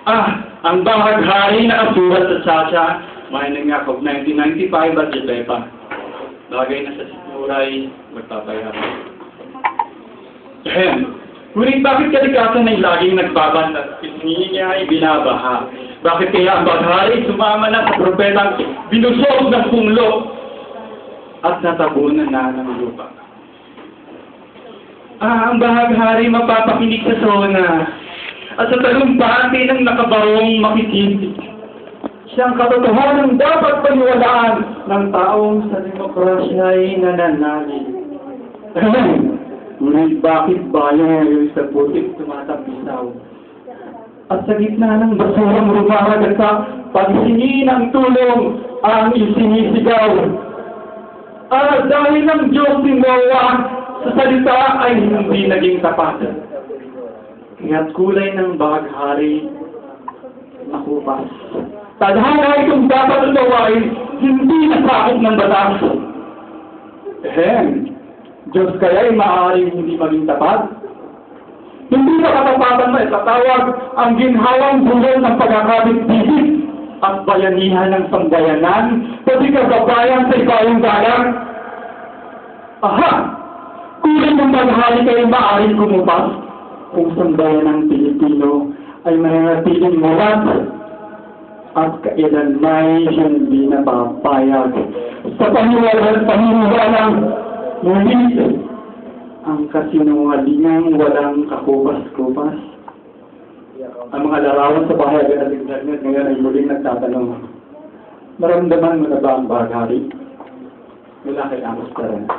Ang bahaghari na kasulat sa Sasha, Mining Act of 1995 at Josepa. Bagay na sa siguray, magpapayaran. Ngunit bakit kalikasan ay laging nagbabanta at pisngi niya ay binabaha? Bakit kaya ang bahaghari sumama na sa propetang binusog ng punglo at natabunan na ng lupa? Ang bahaghari mapapakinig sa sona at sa talumpati ng nakabarong makikinig. Siyang katotohanan dapat paniwalaan ng taong sa demokrasya ay nananalig. Ngunit bakit bayan ngayon sa putik tumatapisaw? At sa gitna ng basurang rumaragat sa paghingi ng tulong ang isinisigaw. Dahil ang Diyos tinawa sa salita ay hindi naging tapat. Kaya't kulay ng bahaghari nakupas. Tadhana itong dapat utawain, hindi nasakop ng batas. Diyos kaya'y maaaring hindi maging tapat? Hindi sa katapatan na itatawag ang ginhawang bulong ng pagkakabit-bibig at bayanihan ng sambayanan, pati kababayan sa ibang dalang. Kulay ng bahaghari kaya'y maaaring kumupas kung sambayan ng Pilipino ay mananatiling mulat at kailanman hindi napapayag sa paniniwalang ngunit ang kasinungalingang walang kakupas-kupas. Ang mga larawan sa bahaghari at internet ngayon ay muling nagtatanong, naramdaman mo na ba ang bahaghari? Wala kay Amos Terence.